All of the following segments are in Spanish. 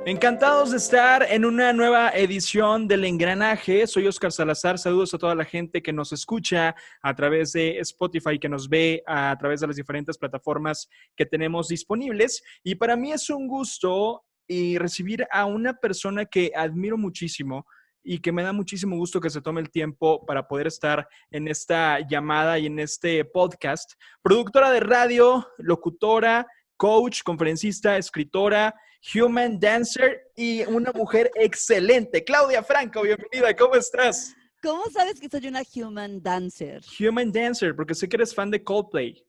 Encantados de estar en una nueva edición del Engranaje. Soy Oscar Salazar. Saludos a toda la gente que nos escucha a través de Spotify, que nos ve a través de las diferentes plataformas que tenemos disponibles. Y para mí es un gusto recibir a una persona que admiro muchísimo y que me da muchísimo gusto que se tome el tiempo para poder estar en esta llamada y en este podcast. Productora de radio, locutora, coach, conferencista, escritora, human dancer y una mujer excelente. Claudia Franco, bienvenida, ¿cómo estás? ¿Cómo sabes que soy una human dancer? Human dancer, porque sé que eres fan de Coldplay.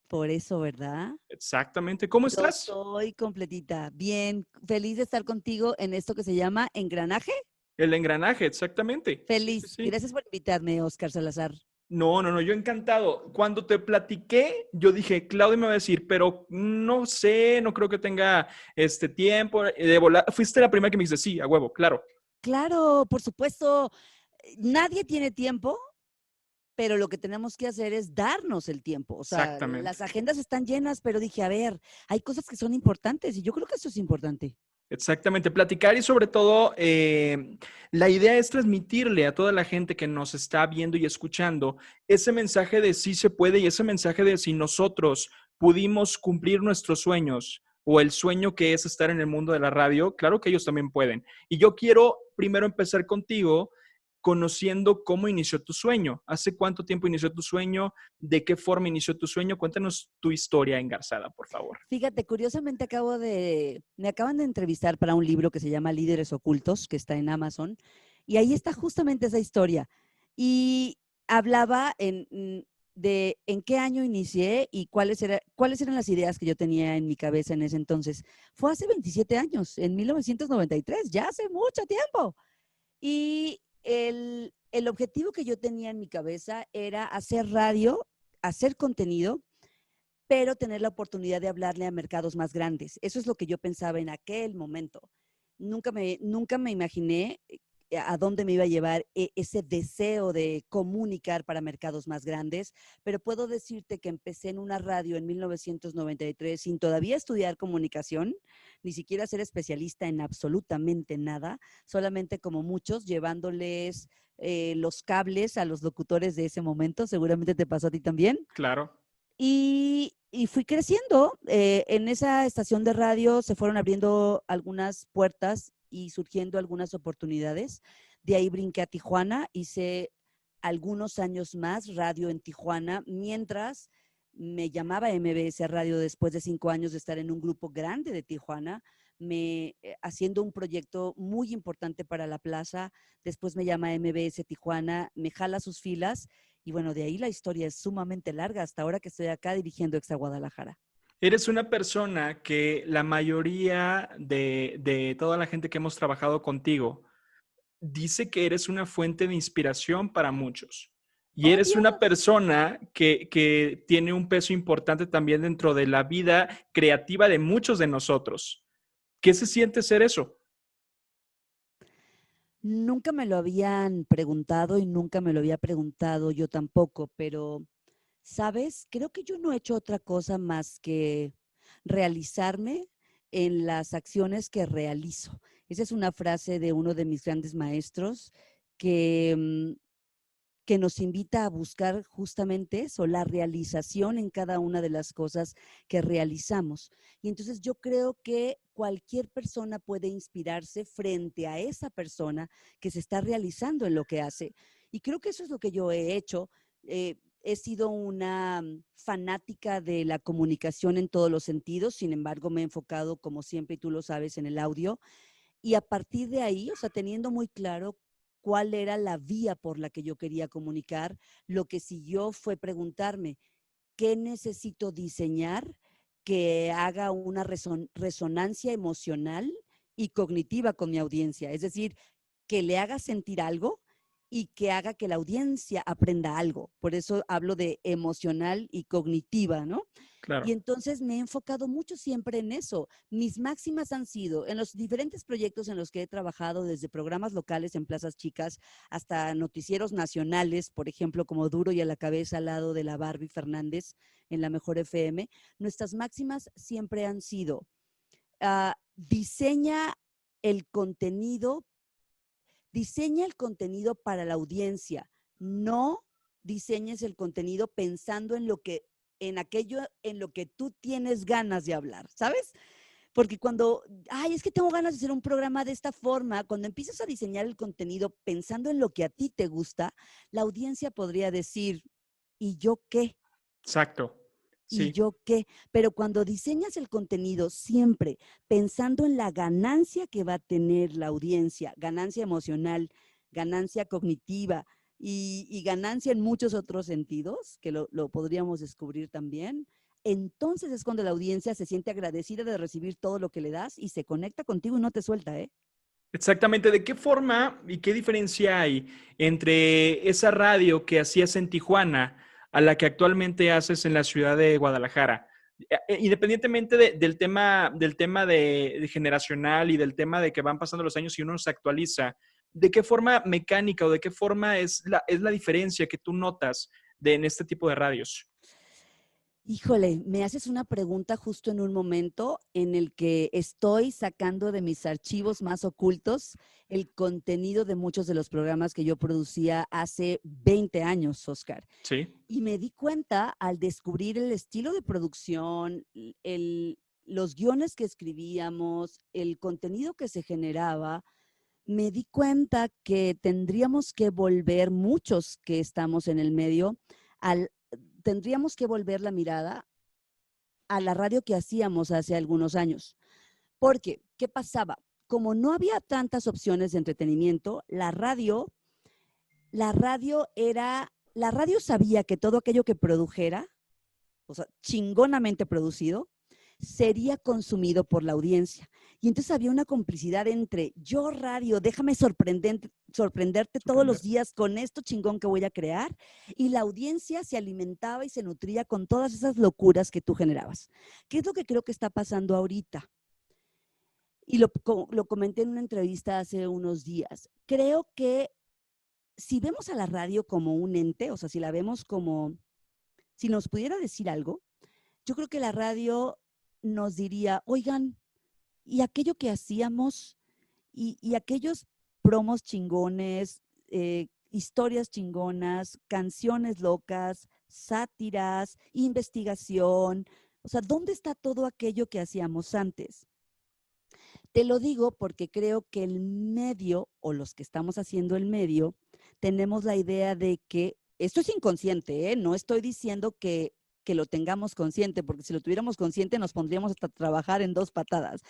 Por eso, ¿verdad? Exactamente, ¿cómo Yo estás? soy completita. Bien, feliz de estar contigo en esto que se llama Engranaje. El engranaje, exactamente. Sí, sí, Feliz. sí. Gracias por invitarme, Oscar Salazar. No, yo encantado. Cuando te platiqué, yo dije, Claudia me va a decir, pero no sé, no creo que tenga este tiempo. Fuiste la primera que me dice, sí, a huevo, claro. Claro, por supuesto, nadie tiene tiempo, pero lo que tenemos que hacer es darnos el tiempo. O sea, Exactamente. las agendas están llenas, pero dije, a ver, hay cosas que son importantes y yo creo que eso es importante. Exactamente, platicar y sobre todo la idea es transmitirle a toda la gente que nos está viendo y escuchando ese mensaje de sí se puede y ese mensaje de si nosotros pudimos cumplir nuestros sueños o el sueño que es estar en el mundo de la radio, claro que ellos también pueden. Y yo quiero primero empezar contigo conociendo cómo inició tu sueño. ¿Hace cuánto tiempo inició tu sueño? ¿De qué forma inició tu sueño? Cuéntanos tu historia engarzada, por favor. Fíjate, curiosamente me acaban de entrevistar para un libro que se llama Líderes Ocultos, que está en Amazon, y ahí está justamente esa historia. Y hablaba de en qué año inicié y cuáles eran las ideas que yo tenía en mi cabeza en ese entonces. Fue hace 27 años, en 1993, ya hace mucho tiempo. Y el objetivo que yo tenía en mi cabeza era hacer radio, hacer contenido, pero tener la oportunidad de hablarle a mercados más grandes. Eso es lo que yo pensaba en aquel momento. Nunca me imaginé a dónde me iba a llevar ese deseo de comunicar para mercados más grandes, pero puedo decirte que empecé en una radio en 1993 sin todavía estudiar comunicación, ni siquiera ser especialista en absolutamente nada, solamente como muchos, llevándoles los cables a los locutores de ese momento, seguramente te pasó a ti también. Claro. Y fui creciendo. En esa estación de radio se fueron abriendo algunas puertas y surgiendo algunas oportunidades. De ahí brinqué a Tijuana, hice algunos años más radio en Tijuana, mientras me llamaba MBS Radio después de 5 años de estar en un grupo grande de Tijuana, haciendo un proyecto muy importante para la plaza. Después me llama MBS Tijuana, me jala sus filas y bueno, de ahí la historia es sumamente larga hasta ahora que estoy acá dirigiendo Extra Guadalajara. Eres una persona que la mayoría de toda la gente que hemos trabajado contigo dice que eres una fuente de inspiración para muchos. Y ¡Oh, eres una Dios! persona que tiene un peso importante también dentro de la vida creativa de muchos de nosotros. ¿Qué se siente ser eso? Nunca me lo habían preguntado y nunca me lo había preguntado yo tampoco, pero, ¿sabes? Creo que yo no he hecho otra cosa más que realizarme en las acciones que realizo. Esa es una frase de uno de mis grandes maestros que que nos invita a buscar justamente eso, la realización en cada una de las cosas que realizamos. Y entonces yo creo que cualquier persona puede inspirarse frente a esa persona que se está realizando en lo que hace. Y creo que eso es lo que yo he hecho. He sido una fanática de la comunicación en todos los sentidos, sin embargo me he enfocado, como siempre, y tú lo sabes, en el audio. Y a partir de ahí, o sea, teniendo muy claro cuál era la vía por la que yo quería comunicar, lo que siguió fue preguntarme, ¿qué necesito diseñar que haga una resonancia emocional y cognitiva con mi audiencia? Es decir, que le haga sentir algo y que haga que la audiencia aprenda algo. Por eso hablo de emocional y cognitiva, ¿no? Y Claro. entonces me he enfocado mucho siempre en eso. Mis máximas han sido en los diferentes proyectos en los que he trabajado, desde programas locales en plazas chicas hasta noticieros nacionales, por ejemplo, como Duro y a la cabeza al lado de la Barbie Fernández en la Mejor FM. Nuestras máximas siempre han sido diseña el contenido, diseña el contenido para la audiencia, no diseñes el contenido pensando en lo que, en aquello en lo que tú tienes ganas de hablar, ¿sabes? Porque cuando, ay, es que tengo ganas de hacer un programa de esta forma, cuando empiezas a diseñar el contenido pensando en lo que a ti te gusta, la audiencia podría decir, ¿y yo qué? Exacto. ¿Y Sí. yo qué? Pero cuando diseñas el contenido siempre pensando en la ganancia que va a tener la audiencia, ganancia emocional, ganancia cognitiva y ganancia en muchos otros sentidos, que lo podríamos descubrir también, entonces es cuando la audiencia se siente agradecida de recibir todo lo que le das y se conecta contigo y no te suelta, ¿eh? Exactamente. ¿De qué forma y qué diferencia hay entre esa radio que hacías en Tijuana a la que actualmente haces en la ciudad de Guadalajara? Independientemente del tema de generacional y del tema de que van pasando los años y uno se actualiza, ¿de qué forma mecánica o de qué forma es la diferencia que tú notas en este tipo de radios? Híjole, me haces una pregunta justo en un momento en el que estoy sacando de mis archivos más ocultos el contenido de muchos de los programas que yo producía hace 20 años, Oscar. Sí, Y me di cuenta al descubrir el estilo de producción, los guiones que escribíamos, el contenido que se generaba, me di cuenta que tendríamos que volver, muchos que estamos en el medio, al, tendríamos que volver la mirada a la radio que hacíamos hace algunos años. Porque, ¿qué pasaba? Como no había tantas opciones de entretenimiento, la radio sabía que todo aquello que produjera, o sea, chingonamente producido, sería consumido por la audiencia. Y entonces había una complicidad entre yo radio, déjame sorprenderte todos los sorprender. días con esto chingón que voy a crear, y la audiencia se alimentaba y se nutría con todas esas locuras que tú generabas. ¿Qué es lo que creo que está pasando ahorita? Y lo comenté en una entrevista hace unos días. Creo que si vemos a la radio como un ente, o sea, si la vemos como, si nos pudiera decir algo, yo creo que la radio nos diría, oigan, y aquello que hacíamos y aquellos promos chingones, historias chingonas, canciones locas, sátiras, investigación, o sea, ¿dónde está todo aquello que hacíamos antes? Te lo digo porque creo que el medio o los que estamos haciendo el medio tenemos la idea de que esto es inconsciente, ¿eh? No estoy diciendo que lo tengamos consciente, porque si lo tuviéramos consciente nos pondríamos hasta trabajar en dos patadas.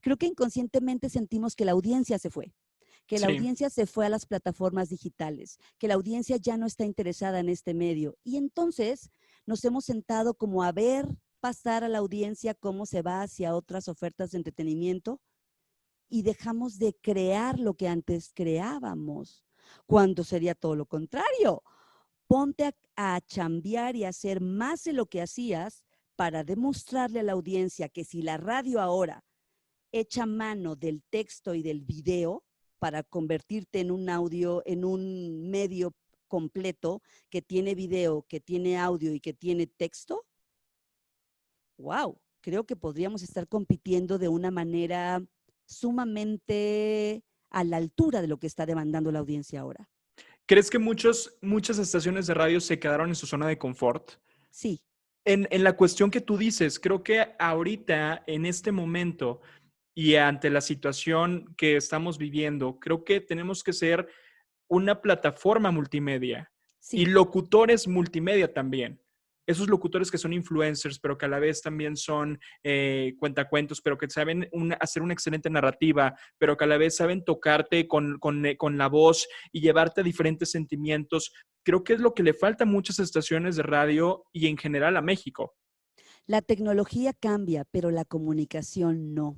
Creo que inconscientemente sentimos que la audiencia se fue, que la Sí. audiencia se fue a las plataformas digitales, que la audiencia ya no está interesada en este medio. Y entonces nos hemos sentado como a ver pasar a la audiencia cómo se va hacia otras ofertas de entretenimiento y dejamos de crear lo que antes creábamos, cuando sería todo lo contrario. Ponte a chambear y a hacer más de lo que hacías para demostrarle a la audiencia que si la radio ahora echa mano del texto y del video para convertirte en un audio, en un medio completo que tiene video, que tiene audio y que tiene texto, wow, creo que podríamos estar compitiendo de una manera sumamente a la altura de lo que está demandando la audiencia ahora. ¿Crees que muchas estaciones de radio se quedaron en su zona de confort? Sí, En la cuestión que tú dices, creo que ahorita, en este momento y ante la situación que estamos viviendo, creo que tenemos que ser una plataforma multimedia y sí. locutores multimedia también. Esos locutores que son influencers, pero que a la vez también son cuentacuentos, pero que saben hacer una excelente narrativa, pero que a la vez saben tocarte con la voz y llevarte a diferentes sentimientos. Creo que es lo que le falta a muchas estaciones de radio y en general a México. La tecnología cambia, pero la comunicación no.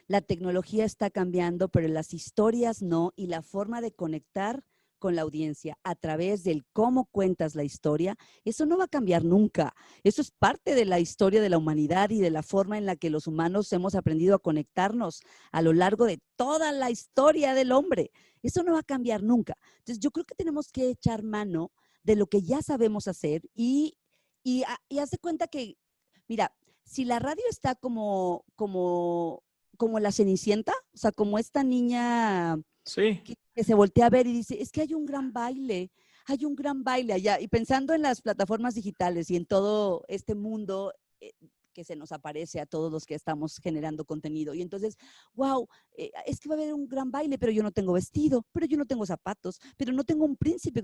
La tecnología está cambiando, pero las historias no, y la forma de conectar con la audiencia a través del cómo cuentas la historia, eso no va a cambiar nunca. Eso es parte de la historia de la humanidad y de la forma en la que los humanos hemos aprendido a conectarnos a lo largo de toda la historia del hombre. Eso no va a cambiar nunca. Entonces, yo creo que tenemos que echar mano de lo que ya sabemos hacer y haz de cuenta que, mira, si la radio está como como la Cenicienta, o sea, como esta niña Sí, que se voltea a ver y dice, es que hay un gran baile allá. Y pensando en las plataformas digitales y en todo este mundo que se nos aparece a todos los que estamos generando contenido. Y entonces, wow, es que va a haber un gran baile, pero yo no tengo vestido, pero yo no tengo zapatos, pero no tengo un príncipe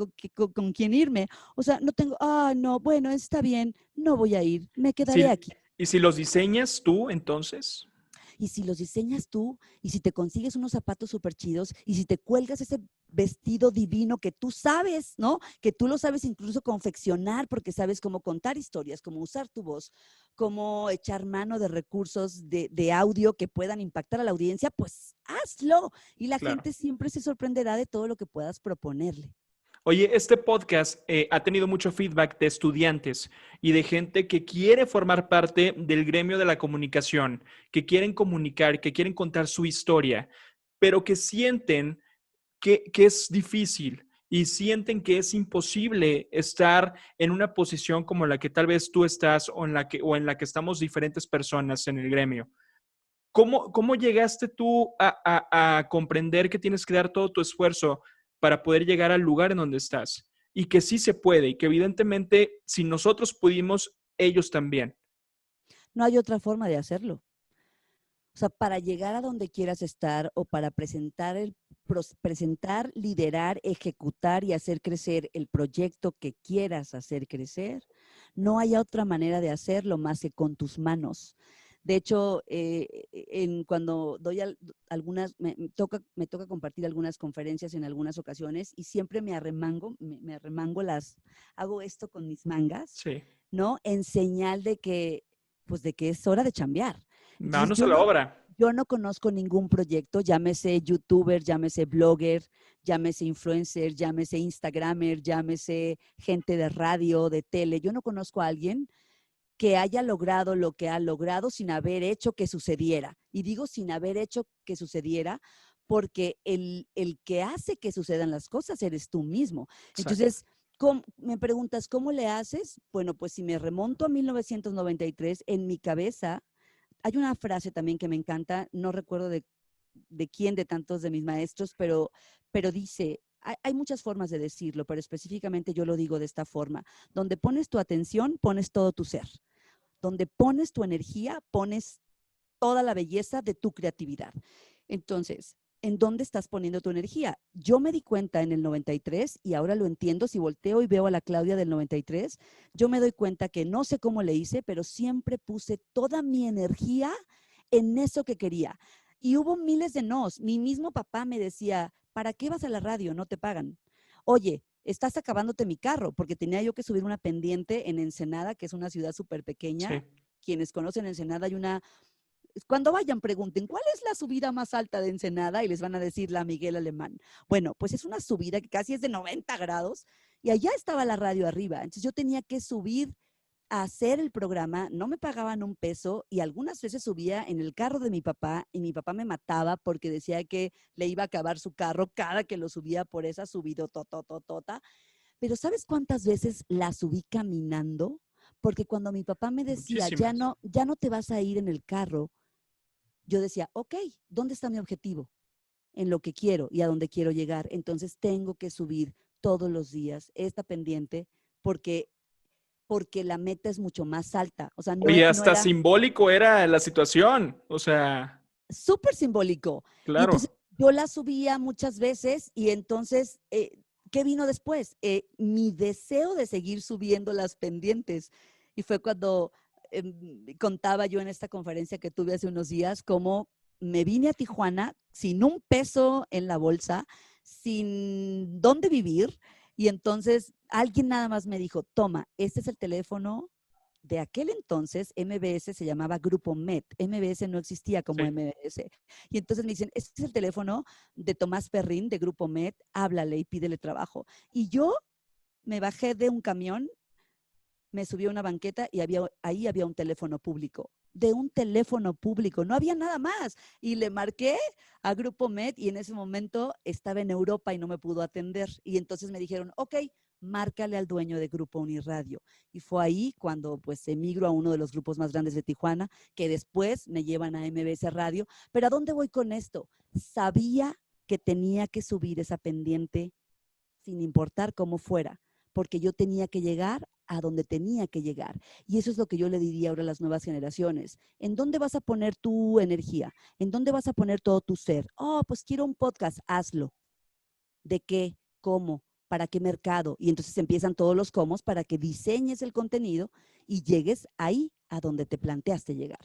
con quien irme. O sea, no tengo, no, bueno, está bien, no voy a ir, me quedaré sí. aquí. ¿Y si los diseñas tú, entonces? Y si los diseñas tú, y si te consigues unos zapatos súper chidos, y si te cuelgas ese vestido divino que tú sabes, ¿no? Que tú lo sabes incluso confeccionar porque sabes cómo contar historias, cómo usar tu voz, cómo echar mano de recursos de audio que puedan impactar a la audiencia, pues hazlo. Y la Claro. gente siempre se sorprenderá de todo lo que puedas proponerle. Oye, este podcast ha tenido mucho feedback de estudiantes y de gente que quiere formar parte del gremio de la comunicación, que quieren comunicar, que quieren contar su historia, pero que sienten que es difícil y sienten que es imposible estar en una posición como la que tal vez tú estás o en la que estamos diferentes personas en el gremio. ¿Cómo llegaste tú a comprender que tienes que dar todo tu esfuerzo para poder llegar al lugar en donde estás? Y que sí se puede, y que evidentemente si nosotros pudimos, ellos también. No hay otra forma de hacerlo. O sea, para llegar a donde quieras estar o para presentar, liderar, ejecutar y hacer crecer el proyecto que quieras hacer crecer, no hay otra manera de hacerlo más que con tus manos. De hecho, cuando doy algunas, me toca compartir algunas conferencias en algunas ocasiones y siempre me arremango hago esto con mis mangas, Sí. ¿no? En señal de que, pues de que es hora de chambear. Entonces, Manos a la obra. yo no conozco ningún proyecto, llámese youtuber, llámese blogger, llámese influencer, llámese instagramer, llámese gente de radio, de tele. Yo no conozco a alguien que haya logrado lo que ha logrado sin haber hecho que sucediera. Y digo sin haber hecho que sucediera porque el que hace que sucedan las cosas eres tú mismo. Exacto. Entonces, me preguntas, ¿cómo le haces? Bueno, pues si me remonto a 1993, en mi cabeza hay una frase también que me encanta, no recuerdo de quién, de tantos de mis maestros, pero dice, hay muchas formas de decirlo, pero específicamente yo lo digo de esta forma, donde pones tu atención, pones todo tu ser, donde pones tu energía, pones toda la belleza de tu creatividad. Entonces, ¿en dónde estás poniendo tu energía? Yo me di cuenta en el 93 y ahora lo entiendo, si volteo y veo a la Claudia del 93, yo me doy cuenta que no sé cómo le hice, pero siempre puse toda mi energía en eso que quería. Y hubo miles de nos. Mi mismo papá me decía, ¿para qué vas a la radio? No te pagan. Oye, estás acabándote mi carro, porque tenía yo que subir una pendiente en Ensenada, que es una ciudad súper pequeña. Sí. Quienes conocen Ensenada, hay una cuando vayan, pregunten, ¿cuál es la subida más alta de Ensenada? Y les van a decir la Miguel Alemán. Bueno, pues es una subida que casi es de 90 grados y allá estaba la radio arriba. Entonces yo tenía que subir a hacer el programa, no me pagaban un peso y algunas veces subía en el carro de mi papá y mi papá me mataba porque decía que le iba a acabar su carro cada que lo subía por esa subida totototota. Pero ¿sabes cuántas veces la subí caminando? Porque cuando mi papá me decía, Muchísimas. ya no te vas a ir en el carro, yo decía, ok, ¿dónde está mi objetivo? En lo que quiero y a dónde quiero llegar. Entonces tengo que subir todos los días esta pendiente porque, porque la meta es mucho más alta. O sea, Oye, no hasta era simbólico era la situación. O sea, súper simbólico. Y entonces claro. yo la subía muchas veces y entonces, ¿qué vino después? Mi deseo de seguir subiendo las pendientes. Y fue cuando contaba yo en esta conferencia que tuve hace unos días cómo me vine a Tijuana sin un peso en la bolsa, sin dónde vivir. Y entonces alguien nada más me dijo, toma, este es el teléfono de aquel entonces. MBS se llamaba Grupo Met. MBS no existía como Sí. MBS. Y entonces me dicen, este es el teléfono de Tomás Perrín, de Grupo Met, háblale y pídele trabajo. Y yo me bajé de un camión, me subí a una banqueta y ahí había un teléfono público. De un teléfono público, no había nada más. Y le marqué a Grupo Med y en ese momento estaba en Europa y no me pudo atender. Y entonces me dijeron, ok, márcale al dueño de Grupo Uniradio. Y fue ahí cuando pues emigro a uno de los grupos más grandes de Tijuana, que después me llevan a MBS Radio. Pero ¿a dónde voy con esto? Sabía que tenía que subir esa pendiente sin importar cómo fuera, porque yo tenía que llegar a donde tenía que llegar. Y eso es lo que yo le diría ahora a las nuevas generaciones. ¿En dónde vas a poner tu energía? ¿En dónde vas a poner todo tu ser? Oh, pues quiero un podcast, hazlo. ¿De qué? ¿Cómo? ¿Para qué mercado? Y entonces empiezan todos los cómo para que diseñes el contenido y llegues ahí a donde te planteaste llegar.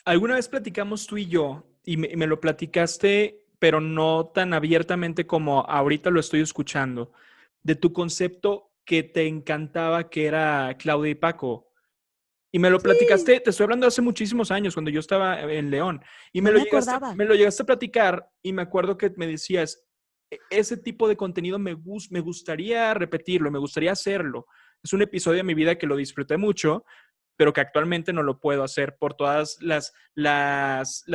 Alguna vez platicamos tú y yo, y me lo platicaste, pero no tan abiertamente como ahorita lo estoy escuchando, de tu concepto que te encantaba, que era Claudia y Paco. Y me lo Sí, platicaste, te estoy hablando de hace muchísimos años, cuando yo estaba en León. Y no me acordaba. me lo llegaste a platicar y me acuerdo que me decías, ese tipo de contenido me gustaría repetirlo, me gustaría hacerlo. Es un episodio de mi vida que lo disfruté mucho, pero que actualmente no lo puedo hacer por todas las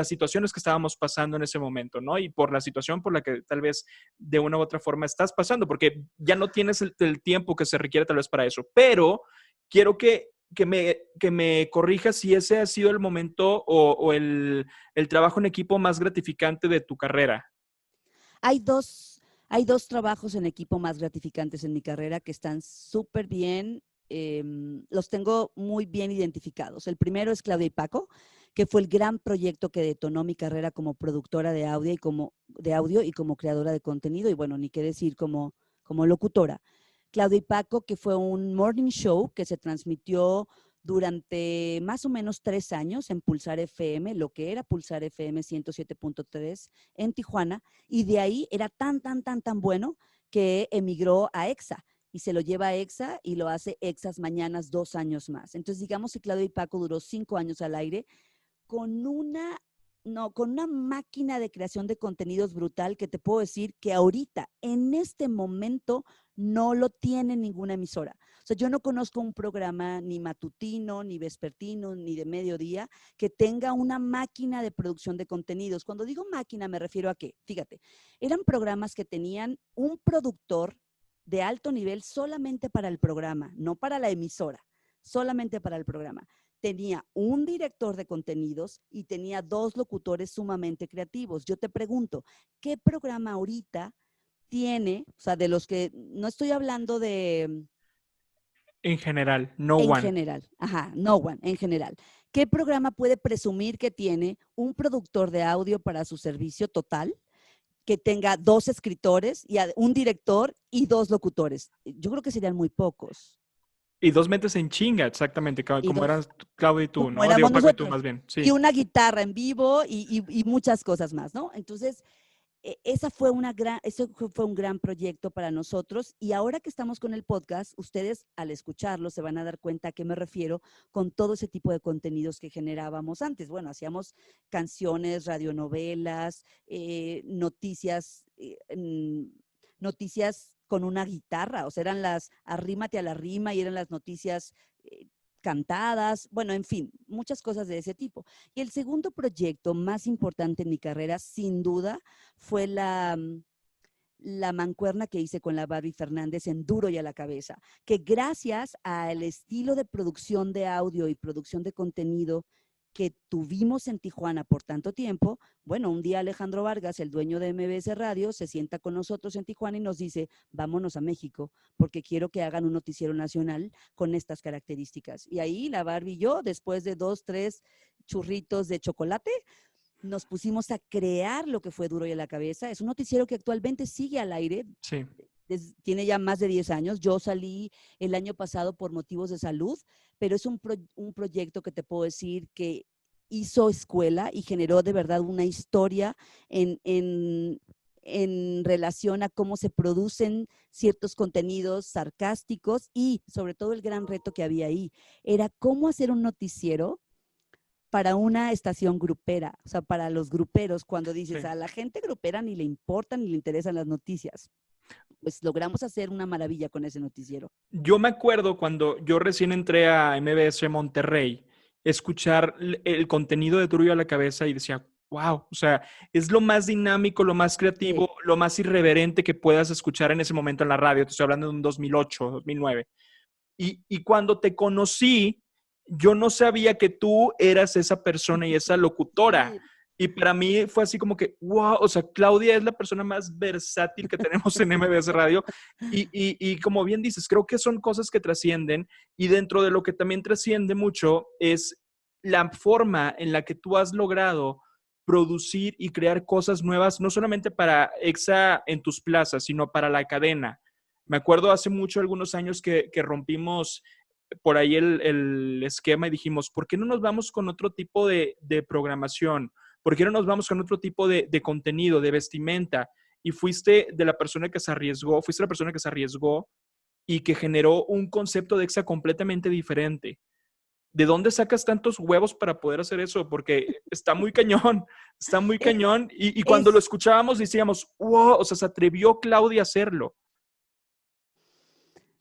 situaciones que estábamos pasando en ese momento, ¿no? Y por la situación por la que tal vez de una u otra forma estás pasando, porque ya no tienes el tiempo que se requiere tal vez para eso. Pero quiero que me corrijas si ese ha sido el momento o el trabajo en equipo más gratificante de tu carrera. Hay dos, hay dos trabajos en equipo más gratificantes en mi carrera que están súper bien, los tengo muy bien identificados. El primero es Claudia y Paco, que fue el gran proyecto que detonó mi carrera como productora de audio y como creadora de contenido, y bueno, ni qué decir como locutora. Claudia y Paco, que fue un morning show que se transmitió durante más o menos 3 años en Pulsar FM, lo que era Pulsar FM 107.3 en Tijuana, y de ahí era tan bueno que emigró a EXA y se lo lleva a EXA y lo hace EXAs Mañanas 2 años más. Entonces, digamos que Claudio y Paco duró 5 años al aire con una, no, con una máquina de creación de contenidos brutal que te puedo decir que ahorita, en este momento, no lo tiene ninguna emisora. O sea, yo no conozco un programa ni matutino, ni vespertino, ni de mediodía que tenga una máquina de producción de contenidos. Cuando digo máquina me refiero a que, fíjate, eran programas que tenían un productor de alto nivel solamente para el programa, no para la emisora, solamente para el programa. Tenía un director de contenidos y tenía 2 locutores sumamente creativos. Yo te pregunto, ¿qué programa ahorita tiene, o sea, de los que, no estoy hablando de, En general, no en one. general, ajá, no one, en general, ¿qué programa puede presumir que tiene un productor de audio para su servicio total, que tenga 2 escritores, y un director y 2 locutores? Yo creo que serían muy pocos. Y dos mentes en chinga, exactamente, Y como dos, eras Claudio y tú, como ¿no? Digo, éramos Paco y tú, más nosotros. bien, Y sí. una guitarra en vivo y muchas cosas más, ¿no? Entonces, ese fue un gran proyecto para nosotros. Y ahora que estamos con el podcast, ustedes al escucharlo se van a dar cuenta a qué me refiero con todo ese tipo de contenidos que generábamos antes. Bueno, hacíamos canciones, radionovelas, noticias con una guitarra, o sea, eran las arrímate a la rima y eran las noticias eh, cantadas, bueno, en fin, muchas cosas de ese tipo. Y el segundo proyecto más importante en mi carrera, sin duda, fue la mancuerna que hice con la Barbie Fernández en Duro y a la Cabeza, que gracias al estilo de producción de audio y producción de contenido que tuvimos en Tijuana por tanto tiempo, bueno, un día Alejandro Vargas, el dueño de MBS Radio, se sienta con nosotros en Tijuana y nos dice, vámonos a México, porque quiero que hagan un noticiero nacional con estas características. Y ahí la Barbie y yo, después de 2, 3 churritos de chocolate, nos pusimos a crear lo que fue Duro y a la Cabeza. Es un noticiero que actualmente sigue al aire, Sí. tiene ya más de 10 años. Yo salí el año pasado por motivos de salud, pero es un proyecto que te puedo decir que hizo escuela y generó de verdad una historia en relación a cómo se producen ciertos contenidos sarcásticos y sobre todo el gran reto que había ahí era cómo hacer un noticiero para una estación grupera, o sea, para los gruperos, cuando dices Sí. a la gente grupera ni le importan ni le interesan las noticias. Pues logramos hacer una maravilla con ese noticiero. Yo me acuerdo cuando yo recién entré a MBS Monterrey, escuchar el contenido de Duro y a la Cabeza y decía, Wow, o sea, es lo más dinámico, lo más Sí. creativo, lo más irreverente que puedas escuchar en ese momento en la radio. Te estoy hablando de un 2008, 2009. Y cuando te conocí, yo no sabía que tú eras esa persona y esa locutora. Sí. Y para mí fue así como que, wow, o sea, Claudia es la persona más versátil que tenemos en MBS Radio. Y como bien dices, creo que son cosas que trascienden. Y dentro de lo que también trasciende mucho es la forma en la que tú has logrado producir y crear cosas nuevas, no solamente para EXA en tus plazas, sino para la cadena. Me acuerdo hace mucho, algunos años, que rompimos por ahí el esquema y dijimos, ¿por qué no nos vamos con otro tipo de programación? ¿Por qué no nos vamos con otro tipo de contenido, de vestimenta? Y fuiste de la persona que se arriesgó, fuiste la persona que se arriesgó y que generó un concepto de EXA completamente diferente. ¿De dónde sacas tantos huevos para poder hacer eso? Porque está muy cañón, está muy E- cañón. Y cuando lo Es, escuchábamos decíamos, wow, o sea, se atrevió Claudia a hacerlo.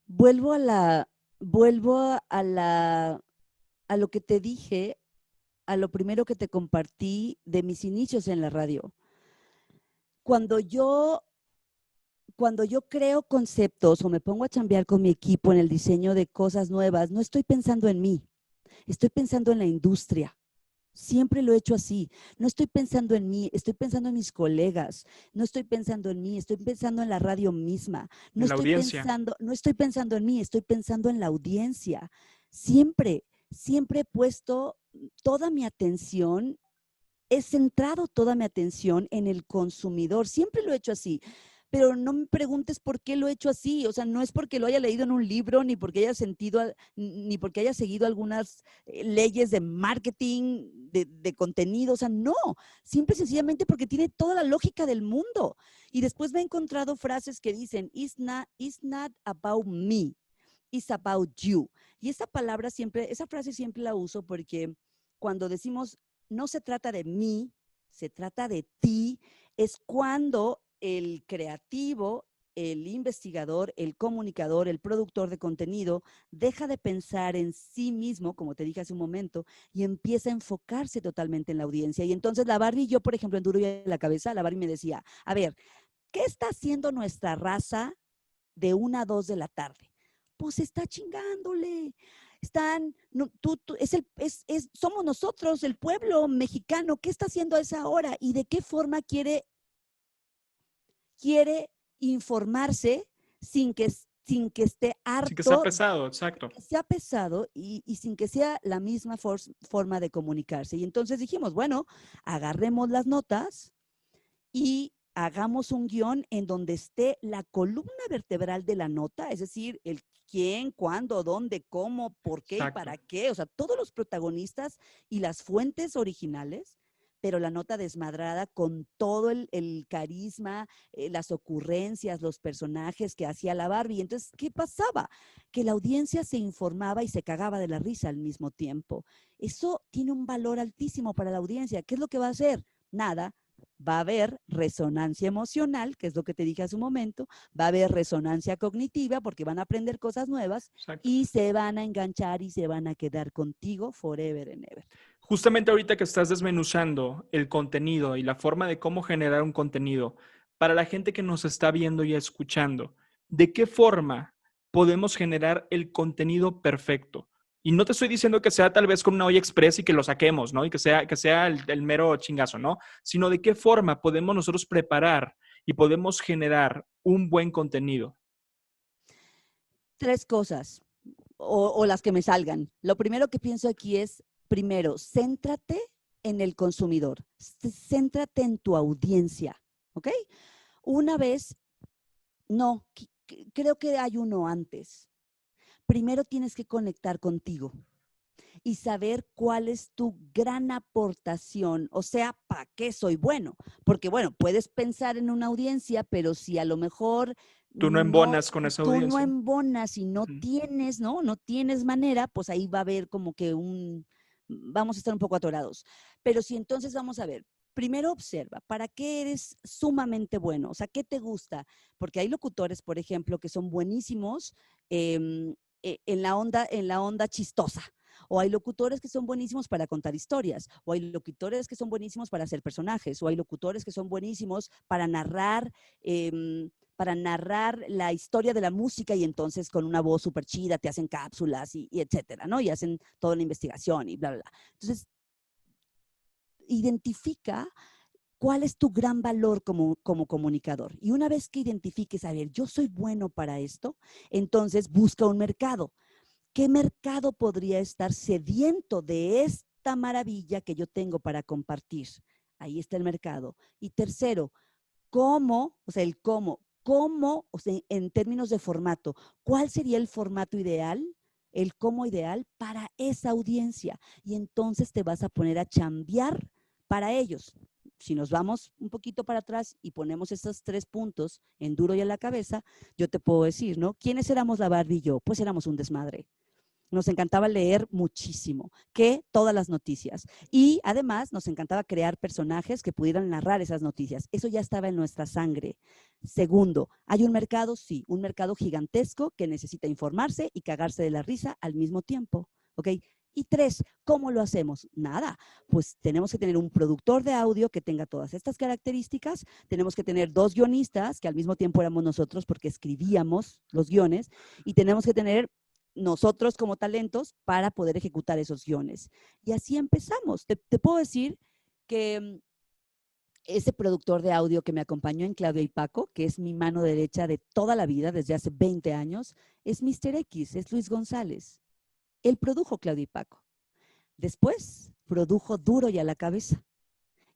vuelvo a la, vuelvo a lo que te dije, a lo primero que te compartí de mis inicios en la radio. Cuando yo, cuando yo creo conceptos o me pongo a chambear con mi equipo en el diseño de cosas nuevas, no estoy pensando en mí, estoy pensando en la industria. Siempre lo he hecho así. No estoy pensando en mí, estoy pensando en mis colegas. No estoy pensando en mí, estoy pensando en la radio misma. En la audiencia. No estoy pensando en mí, estoy pensando en la audiencia. Siempre, siempre he puesto toda mi atención, he centrado toda mi atención en el consumidor. Siempre lo he hecho así. Pero no me preguntes por qué lo he hecho así. O sea, no es porque lo haya leído en un libro, ni porque haya sentido, ni porque haya seguido algunas leyes de marketing, de contenido. O sea, no. Simple y sencillamente porque tiene toda la lógica del mundo. Y después me he encontrado frases que dicen, it's not about me, it's about you. Y esa palabra siempre, esa frase siempre la uso porque cuando decimos, no se trata de mí, se trata de ti, es cuando el creativo, el investigador, el comunicador, el productor de contenido, deja de pensar en sí mismo, como te dije hace un momento, y empieza a enfocarse totalmente en la audiencia. Y entonces la Barbie, yo por ejemplo en Duro y a la Cabeza, la Barbie me decía, a ver, ¿qué está haciendo nuestra raza de 1 a 2 de la tarde? Pues está chingándole. Están, no, somos nosotros, el pueblo mexicano. ¿Qué está haciendo a esa hora? ¿Y de qué forma quiere informarse sin que, sin que esté Sí que sea harto, pesado, exacto. que sea pesado y sin que sea la misma forma de comunicarse? Y entonces dijimos, bueno, agarremos las notas y hagamos un guión en donde esté la columna vertebral de la nota, es decir, el quién, cuándo, dónde, cómo, por qué y Exacto. para qué, o sea, todos los protagonistas y las fuentes originales, pero la nota desmadrada con todo el carisma, las ocurrencias, los personajes que hacía la Barbie. Entonces, ¿qué pasaba? Que la audiencia se informaba y se cagaba de la risa al mismo tiempo. Eso tiene un valor altísimo para la audiencia. ¿Qué es lo que va a hacer? Nada, va a haber resonancia emocional, que es lo que te dije hace un momento, va a haber resonancia cognitiva porque van a aprender cosas nuevas Exacto. y se van a enganchar y se van a quedar contigo forever and ever. Justamente ahorita que estás desmenuzando el contenido y la forma de cómo generar un contenido, para la gente que nos está viendo y escuchando, ¿de qué forma podemos generar el contenido perfecto? Y no te estoy diciendo que sea tal vez con una olla express y que lo saquemos, ¿no? Y que sea el mero chingazo, ¿no? Sino de qué forma podemos nosotros preparar y podemos generar un buen contenido. 3 cosas, o las que me salgan. Lo primero que pienso aquí es, primero, céntrate en el consumidor, céntrate en tu audiencia, ¿ok? Una vez, no, creo que hay uno antes. Primero tienes que conectar contigo y saber cuál es tu gran aportación, o sea, ¿para qué soy bueno? Porque bueno, puedes pensar en una audiencia, pero si a lo mejor Tú no no, embonas con esa tú no audiencia. embonas y no Ujú. tienes, ¿no? No tienes manera, pues ahí va a haber como que vamos a estar un poco atorados. Pero si entonces vamos a ver, primero observa, ¿para qué eres sumamente bueno? O sea, ¿qué te gusta? Porque hay locutores, por ejemplo, que son buenísimos en la onda chistosa. O hay locutores que son buenísimos para contar historias, o hay locutores que son buenísimos para hacer personajes, o hay locutores que son buenísimos para narrar la historia de la música y entonces con una voz súper chida te hacen cápsulas y etcétera, ¿no? Y hacen toda la investigación y bla, bla, bla. Entonces, identifica cuál es tu gran valor como comunicador. Y una vez que identifiques, a ver, yo soy bueno para esto, entonces busca un mercado. ¿Qué mercado podría estar sediento de esta maravilla que yo tengo para compartir? Ahí está el mercado. Y tercero, ¿cómo? O sea, el cómo, o sea, en términos de formato, ¿cuál sería el formato ideal? El cómo ideal para esa audiencia. Y entonces te vas a poner a chambear para ellos. Si nos vamos un poquito para atrás y ponemos estos 3 puntos en duro y a la cabeza, yo te puedo decir, ¿no? ¿Quiénes éramos la Barbie y yo? Pues éramos un desmadre. Nos encantaba leer muchísimo, que todas las noticias. Y además nos encantaba crear personajes que pudieran narrar esas noticias. Eso ya estaba en nuestra sangre. Segundo, ¿hay un mercado? Sí, un mercado gigantesco que necesita informarse y cagarse de la risa al mismo tiempo. ¿Ok? Y 3, ¿cómo lo hacemos? Nada, pues tenemos que tener un productor de audio que tenga todas estas características, tenemos que tener 2 guionistas, que al mismo tiempo éramos nosotros porque escribíamos los guiones, y tenemos que tener nosotros como talentos para poder ejecutar esos guiones. Y así empezamos. Te puedo decir que ese productor de audio que me acompañó en Claudia y Paco, que es mi mano derecha de toda la vida, desde hace 20 años, es Mr. X, es Luis González. Él produjo Claudia y Paco. Después produjo Duro y a la Cabeza.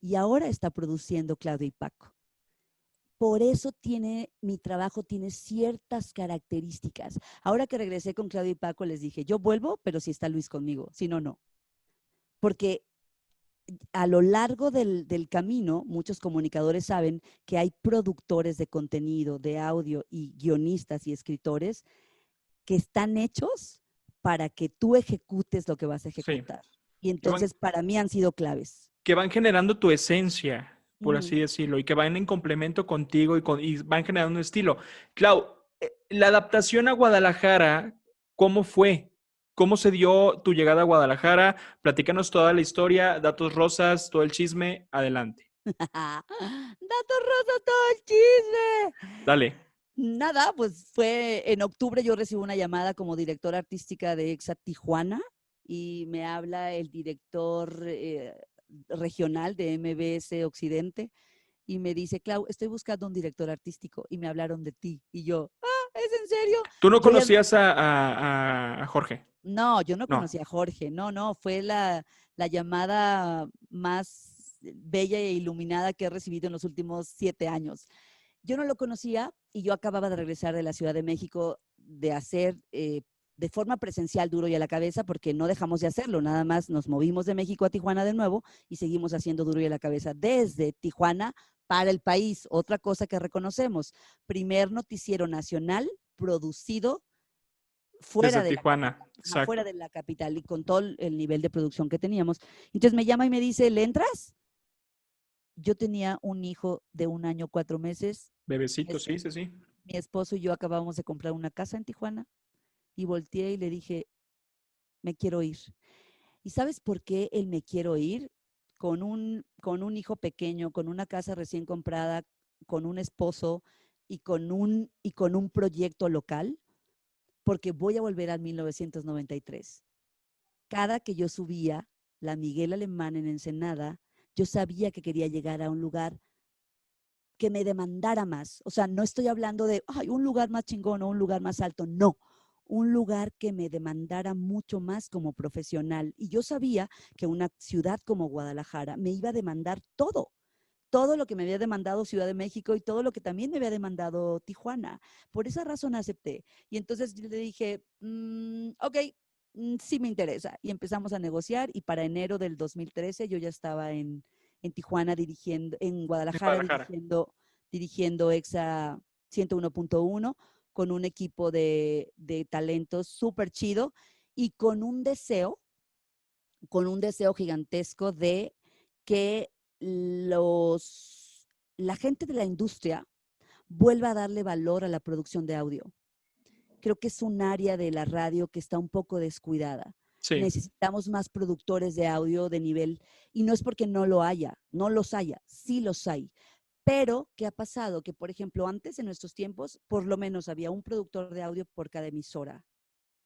Y ahora está produciendo Claudia y Paco. Por eso mi trabajo tiene ciertas características. Ahora que regresé con Claudia y Paco, les dije, yo vuelvo, pero si está Luis conmigo, si no, no. Porque a lo largo del camino, muchos comunicadores saben que hay productores de contenido, de audio y guionistas y escritores que están hechos para que tú ejecutes lo que vas a Sí. ejecutar. Y entonces para mí han sido claves. Que van generando tu esencia, por Ujú. así decirlo, y que van en complemento contigo y van generando un estilo. Clau, la adaptación a Guadalajara, ¿cómo fue? ¿Cómo se dio tu llegada a Guadalajara? Platícanos toda la historia, datos rosas, todo el chisme. Adelante. Datos rosas, todo el chisme. Dale. Nada, pues fue en octubre yo recibo una llamada como directora artística de EXA Tijuana y me habla el director regional de MBS Occidente y me dice, Clau, estoy buscando un director artístico y me hablaron de ti. Y yo, ¿es en serio? ¿Tú no Yo ya, conocías a Jorge? no, yo no No. conocía a Jorge, no, fue la llamada más bella e iluminada que he recibido en los últimos 7 años. Yo no lo conocía y yo acababa de regresar de la Ciudad de México de hacer de forma presencial Duro y a la Cabeza, porque no dejamos de hacerlo, nada más nos movimos de México a Tijuana de nuevo y seguimos haciendo Duro y a la Cabeza desde Tijuana para el país. Otra cosa que reconocemos, primer noticiero nacional producido Desde fuera de Tijuana, fuera exacto. de la capital y con todo el nivel de producción que teníamos. Entonces me llama y me dice, ¿le entras? Yo tenía un hijo de 1 año 4 meses. Bebecito, sí, sí, sí. Mi esposo y yo acabamos de comprar una casa en Tijuana y volteé y le dije, me quiero ir. ¿Y sabes por qué él me quiero ir? Con un hijo pequeño, con una casa recién comprada, con un esposo y con un proyecto local, porque voy a volver al 1993. Cada que yo subía la Miguel Alemán en Ensenada, yo sabía que quería llegar a un lugar que me demandara más. O sea, no estoy hablando de un lugar más chingón o un lugar más alto, no. Un lugar que me demandara mucho más como profesional. Y yo sabía que una ciudad como Guadalajara me iba a demandar todo lo que me había demandado Ciudad de México y todo lo que también me había demandado Tijuana. Por esa razón acepté. Y entonces yo le dije, ok, sí me interesa. Y empezamos a negociar y para enero del 2013 yo ya estaba en Tijuana dirigiendo, en En Guadalajara Guadalajara. dirigiendo EXA 101.1 con un equipo de talentos súper chido y con un deseo gigantesco de que la gente de la industria vuelva a darle valor a la producción de audio. Creo que es un área de la radio que está un poco descuidada. Sí. necesitamos más productores de audio de nivel, y no es porque no lo haya, no los haya, sí los hay. Pero, ¿qué ha pasado? Que, por ejemplo, antes en nuestros tiempos, por lo menos había un productor de audio por cada emisora.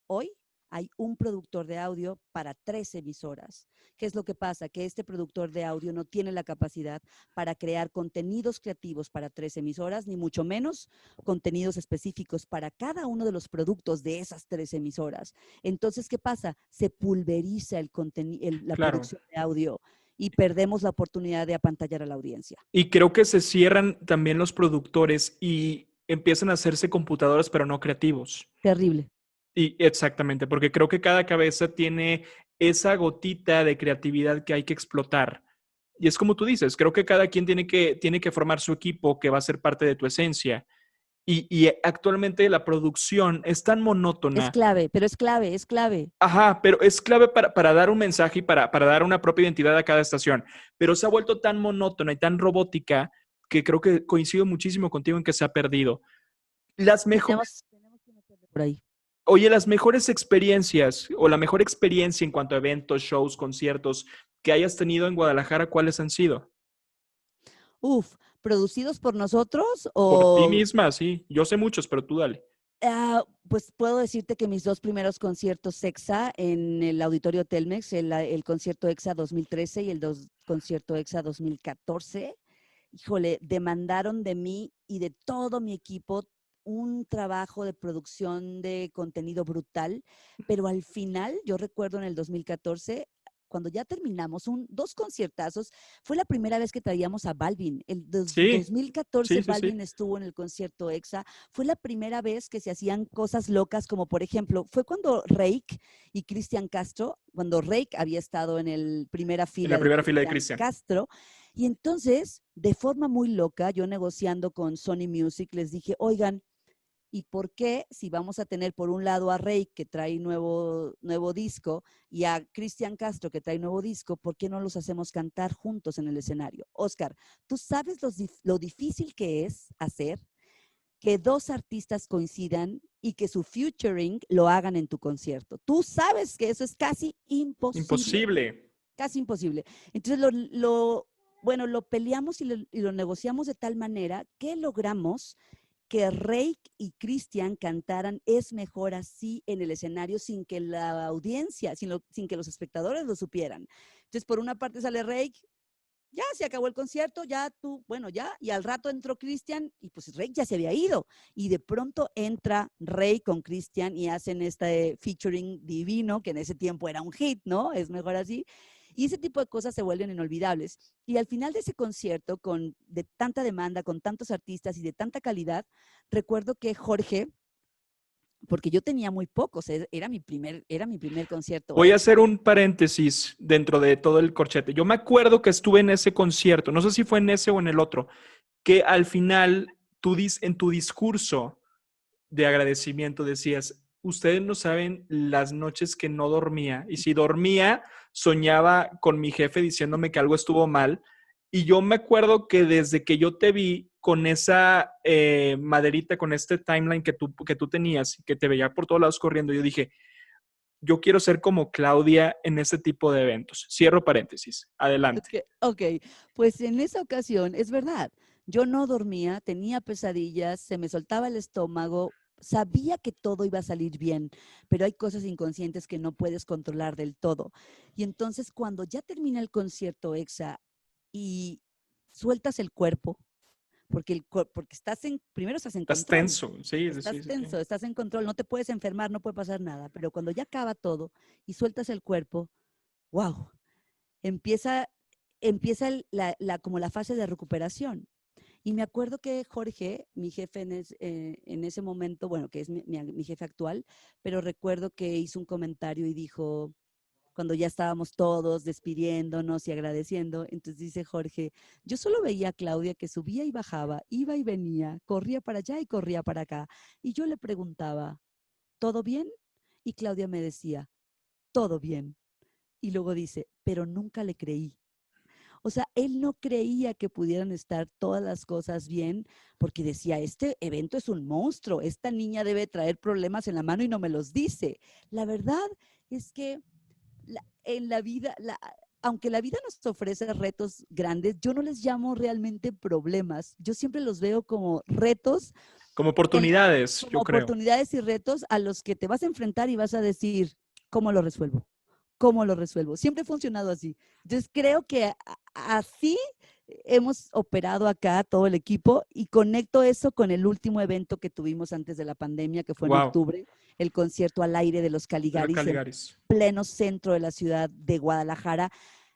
Hoy hay un productor de audio para 3 emisoras. ¿Qué es lo que pasa? Que este productor de audio no tiene la capacidad para crear contenidos creativos para 3 emisoras, ni mucho menos contenidos específicos para cada uno de los productos de esas 3 emisoras. Entonces, ¿qué pasa? Se pulveriza la Claro. producción de audio y perdemos la oportunidad de apantallar a la audiencia. Y creo que se cierran también los productores y empiezan a hacerse computadoras, pero no creativos. Terrible. Y exactamente, porque creo que cada cabeza tiene esa gotita de creatividad que hay que explotar. Y es como tú dices, creo que cada quien tiene que formar su equipo que va a ser parte de tu esencia. Y actualmente la producción es tan Es monótona. clave, pero es clave, es clave. Ajá, pero es clave para dar un mensaje y para dar una propia identidad a cada estación. Pero se ha vuelto tan monótona y tan robótica que creo que coincido muchísimo contigo en que se ha perdido. Las mejores, Tenemos que meterle por ahí. oye, las mejores experiencias o la mejor experiencia en cuanto a eventos, shows, conciertos que hayas tenido en Guadalajara, ¿cuáles han sido? Uf, ¿producidos por nosotros Por ti o...? misma, sí. Yo sé muchos, pero tú dale. Pues puedo decirte que mis 2 primeros conciertos EXA en el Auditorio Telmex, el concierto EXA 2013 y el concierto EXA 2014, híjole, demandaron de mí y de todo mi equipo un trabajo de producción de contenido brutal, pero al final, yo recuerdo en el 2014, cuando ya terminamos 2 conciertazos, fue la primera vez que traíamos a Balvin. El Sí, 2014 sí, sí, sí. Balvin estuvo en el concierto EXA. Fue la primera vez que se hacían cosas locas, como por ejemplo, fue cuando Reik y Cristian Castro, cuando Reik había estado en el primera En la fila de primera fila de Cristian Cristian. Castro, y entonces, de forma muy loca, yo negociando con Sony Music, les dije, oigan, ¿y por qué si vamos a tener por un lado a Rey que trae nuevo disco y a Cristian Castro que trae nuevo disco, por qué no los hacemos cantar juntos en el escenario? Oscar, ¿tú sabes lo difícil que es hacer que 2 artistas coincidan y que su featuring lo hagan en tu concierto? Tú sabes que eso es casi imposible, Imposible. casi imposible. Entonces bueno, lo peleamos y lo negociamos de tal manera que logramos que Rey y Cristian cantaran Es mejor así en el escenario sin que la audiencia, sin que los espectadores lo supieran. Entonces, por una parte sale Rey, ya se acabó el concierto, ya tú, bueno, ya, y al rato entró Cristian y pues Rey ya se había ido. Y de pronto entra Rey con Cristian y hacen este featuring divino, que en ese tiempo era un hit, ¿no? Es mejor así. Y ese tipo de cosas se vuelven inolvidables. Y al final de ese concierto, de tanta demanda, con tantos artistas y de tanta calidad, recuerdo que Jorge, porque yo tenía muy pocos, era mi primer concierto Voy a EXA. hacer un paréntesis dentro de todo el corchete. Yo me acuerdo que estuve en ese concierto, no sé si fue en ese o en el otro, que al final en tu discurso de agradecimiento decías, ustedes no saben las noches que no dormía y si dormía, soñaba con mi jefe diciéndome que algo estuvo mal. Y yo me acuerdo que desde que yo te vi con esa maderita, con este timeline que tú tenías y que te veía por todos lados corriendo, yo dije, yo quiero ser como Claudia en ese tipo de eventos. Cierro paréntesis. Adelante. Ok, pues en esa ocasión, es verdad, yo no dormía, tenía pesadillas, se me soltaba el estómago, sabía que todo iba a salir bien, pero hay cosas inconscientes que no puedes controlar del todo. Y entonces cuando ya termina el concierto EXA y sueltas el cuerpo, porque primero estás en Estás control, tenso. Sí, sí, estás sí, sí. tenso, estás en control, no te puedes enfermar, no puede pasar nada, pero cuando ya acaba todo y sueltas el cuerpo, wow, empieza, empieza como la fase de recuperación. Y me acuerdo que Jorge, mi jefe en ese momento, bueno, que es mi jefe actual, pero recuerdo que hizo un comentario y dijo, cuando ya estábamos todos despidiéndonos y agradeciendo, entonces dice Jorge, yo solo veía a Claudia que subía y bajaba, iba y venía, corría para allá y corría para acá. Y yo le preguntaba, ¿todo bien? Y Claudia me decía, todo bien. Y luego dice, pero nunca le creí. O sea, él no creía que pudieran estar todas las cosas bien porque decía, este evento es un monstruo, esta niña debe traer problemas en la mano y no me los dice. La verdad es que en la vida, aunque la vida nos ofrece retos grandes, yo no les llamo realmente problemas. Yo siempre los veo como retos, Como en- oportunidades, como yo creo. oportunidades y retos a los que te vas a enfrentar y vas a decir, ¿cómo lo resuelvo? ¿Cómo lo resuelvo? Siempre ha funcionado así. Entonces creo que así hemos operado acá todo el equipo y conecto eso con el último evento que tuvimos antes de la pandemia, que fue en Wow, octubre, el concierto al aire de los de los Caligaris en Caligaris. pleno centro de la ciudad de Guadalajara.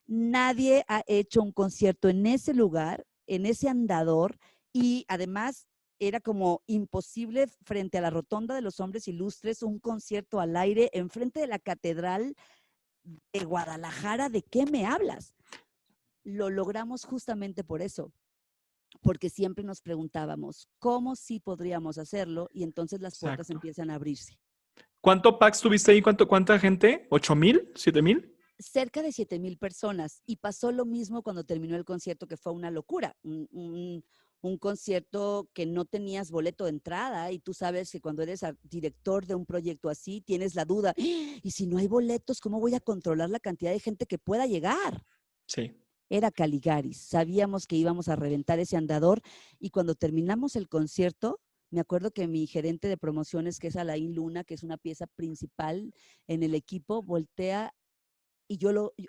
Nadie ha hecho un concierto en ese lugar, en ese andador, y además era como imposible frente a la Rotonda de los Hombres Ilustres, un concierto al aire enfrente de la Catedral de Guadalajara. ¿De qué me hablas? Lo logramos justamente por eso, porque siempre nos preguntábamos cómo sí podríamos hacerlo y entonces las puertas Exacto. empiezan a abrirse. ¿Cuánto Pax tuviste ahí? ¿Cuánta gente? ¿8,000? ¿7,000? Cerca de 7,000 personas, y pasó lo mismo cuando terminó el concierto, que fue una locura, un concierto que no tenías boleto de entrada, y tú sabes que cuando eres director de un proyecto así, tienes la duda, y si no hay boletos, ¿cómo voy a controlar la cantidad de gente que pueda llegar? Sí. Era Caligaris, sabíamos que íbamos a reventar ese andador, y cuando terminamos el concierto, me acuerdo que mi gerente de promociones, que es Alain Luna, que es una pieza principal en el equipo, voltea, y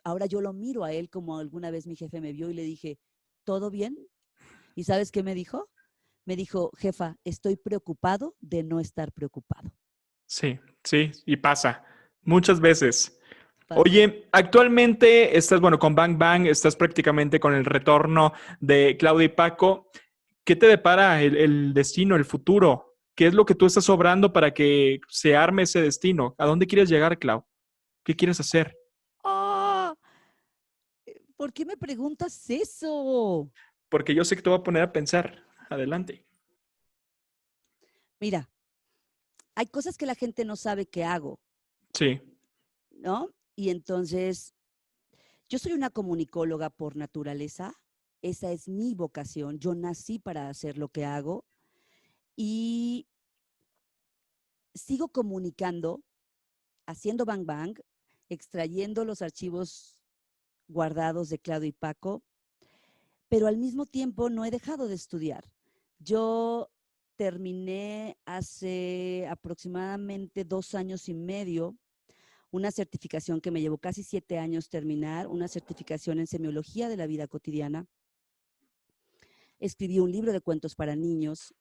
ahora yo lo miro a él como alguna vez mi jefe me vio, y le dije, ¿todo bien? ¿Y sabes qué me dijo? Me dijo, jefa, estoy preocupado de no estar preocupado. Sí, sí, y pasa muchas veces. Pasa. Oye, actualmente estás, bueno, con Bang Bang, estás prácticamente con el retorno de Claudia y Paco. ¿Qué te depara el destino, el futuro? ¿Qué es lo que tú estás obrando para que se arme ese destino? ¿A dónde quieres llegar, Clau? ¿Qué quieres hacer? ¡Oh! ¿Por qué me preguntas eso? Porque yo sé que te voy a poner a pensar. Adelante. Mira, hay cosas que la gente no sabe que hago, Sí, ¿no? Y entonces, yo soy una comunicóloga por naturaleza, esa es mi vocación, yo nací para hacer lo que hago, y sigo comunicando, haciendo Bang Bang, extrayendo los archivos guardados de Claudio y Paco, pero al mismo tiempo no he dejado de estudiar. Yo terminé hace aproximadamente 2 años y medio una certificación que me llevó casi 7 años terminar, una certificación en semiología de la vida cotidiana. Escribí un libro de cuentos para niños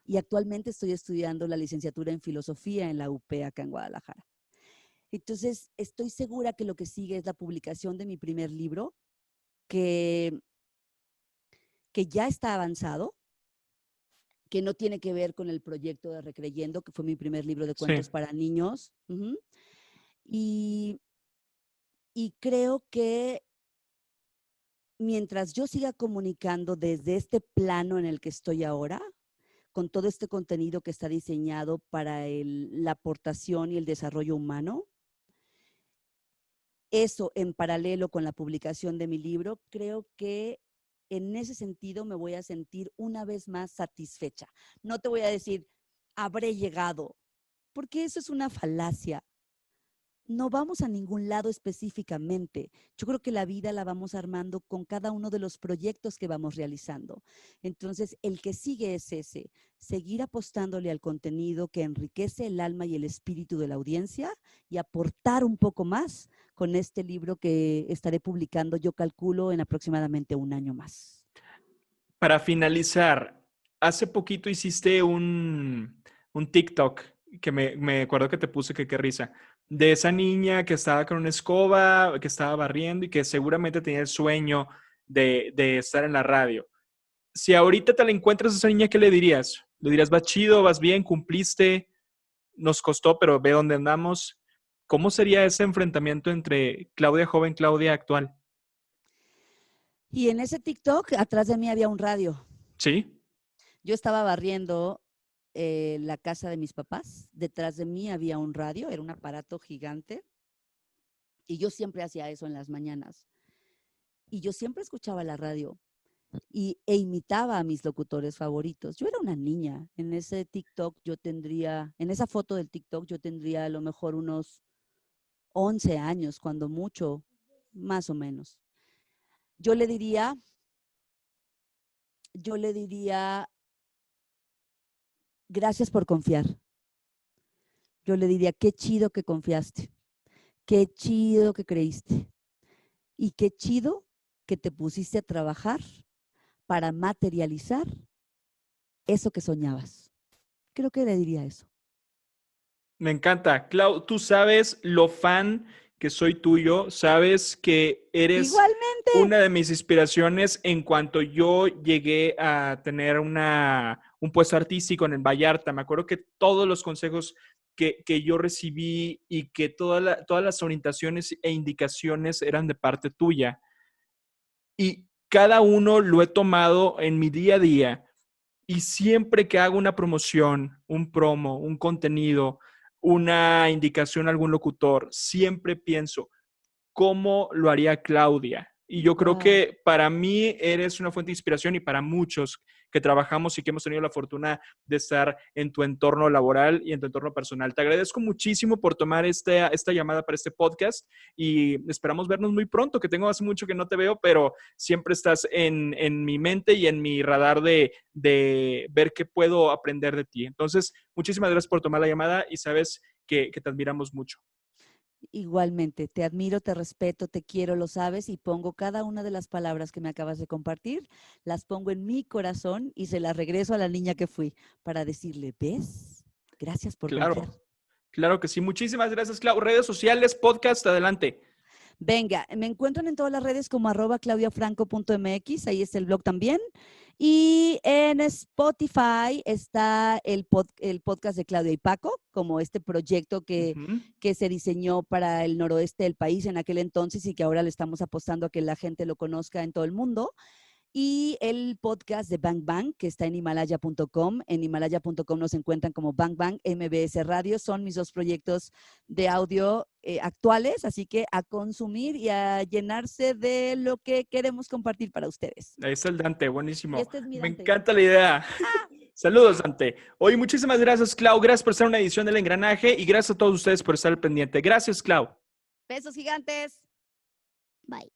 y actualmente estoy estudiando la licenciatura en filosofía en la UP acá en Guadalajara. Entonces, estoy segura que lo que sigue es la publicación de mi primer libro, que, que ya está avanzado, que no tiene que ver con el proyecto de Recreyendo, que fue mi primer libro de sí. cuentos para niños. Uh-huh. Y, y creo que mientras yo siga comunicando desde este plano en el que estoy ahora, con todo este contenido que está diseñado para la aportación y el desarrollo humano, eso en paralelo con la publicación de mi libro, creo que en ese sentido me voy a sentir una vez más satisfecha. No te voy a decir, habré llegado, porque eso es una falacia. No vamos a ningún lado específicamente. Yo creo que la vida la vamos armando con cada uno de los proyectos que vamos realizando. Entonces, el que sigue es ese, seguir apostándole al contenido que enriquece el alma y el espíritu de la audiencia y aportar un poco más con este libro que estaré publicando, yo calculo, en aproximadamente un año más. Para finalizar, hace poquito hiciste un TikTok que me acuerdo que te puse que qué risa, de esa niña que estaba con una escoba, que estaba barriendo y que seguramente tenía el sueño de estar en la radio. Si ahorita te la encuentras a esa niña, ¿qué le dirías? Le dirías, vas chido, vas bien, cumpliste, nos costó, pero ve dónde andamos. ¿Cómo sería ese enfrentamiento entre Claudia joven, Claudia actual? Y en ese TikTok, atrás de mí había un radio. ¿Sí? Yo estaba barriendo la casa de mis papás. Detrás de mí había un radio, era un aparato gigante. Y yo siempre hacía eso en las mañanas. Y yo siempre escuchaba la radio e imitaba a mis locutores favoritos. Yo era una niña. En ese TikTok yo tendría, en esa foto del TikTok yo tendría a lo mejor unos 11 años, cuando mucho, más o menos. Yo le diría, gracias por confiar. Yo le diría, qué chido que confiaste, qué chido que creíste y qué chido que te pusiste a trabajar para materializar eso que soñabas. Creo que le diría eso. Me encanta. Clau, tú sabes lo fan que soy tuyo, sabes que eres Igualmente. una de mis inspiraciones en cuanto yo llegué a tener un puesto artístico en el Vallarta. Me acuerdo que todos los consejos que yo recibí y que todas las orientaciones e indicaciones eran de parte tuya. Y cada uno lo he tomado en mi día a día. Y siempre que hago una promoción, un promo, un contenido, una indicación a algún locutor, siempre pienso, ¿cómo lo haría Claudia? Y yo creo Wow. que para mí eres una fuente de inspiración y para muchos que trabajamos y que hemos tenido la fortuna de estar en tu entorno laboral y en tu entorno personal. Te agradezco muchísimo por tomar esta llamada para este podcast y esperamos vernos muy pronto, que tengo hace mucho que no te veo, pero siempre estás en mi mente y en mi radar de ver qué puedo aprender de ti. Entonces, muchísimas gracias por tomar la llamada y sabes que te admiramos mucho. Igualmente, te admiro, te respeto, te quiero, lo sabes, y pongo cada una de las palabras que me acabas de compartir, las pongo en mi corazón y se las regreso a la niña que fui para decirle, ¿ves? Gracias por confiar. Claro. Claro que sí. Muchísimas gracias, Clau. Redes sociales, podcast, adelante. Venga, me encuentran en todas las redes como @claudiafranco.mx, ahí está el blog también. Y en Spotify está el podcast de Claudia y Paco, como este proyecto Ujú. que se diseñó para el noroeste del país en aquel entonces y que ahora le estamos apostando a que la gente lo conozca en todo el mundo. Y el podcast de Bang Bang, que está en himalaya.com. En himalaya.com nos encuentran como Bang Bang, MBS Radio. Son mis dos proyectos de audio actuales, así que a consumir y a llenarse de lo que queremos compartir para ustedes. Ahí está el Dante, Y buenísimo. este es mi Me Dante. encanta la idea. Saludos, Dante. Hoy muchísimas gracias, Clau. Gracias por estar en una edición del Engranaje y gracias a todos ustedes por estar al pendiente. Gracias, Clau. Besos gigantes. Bye.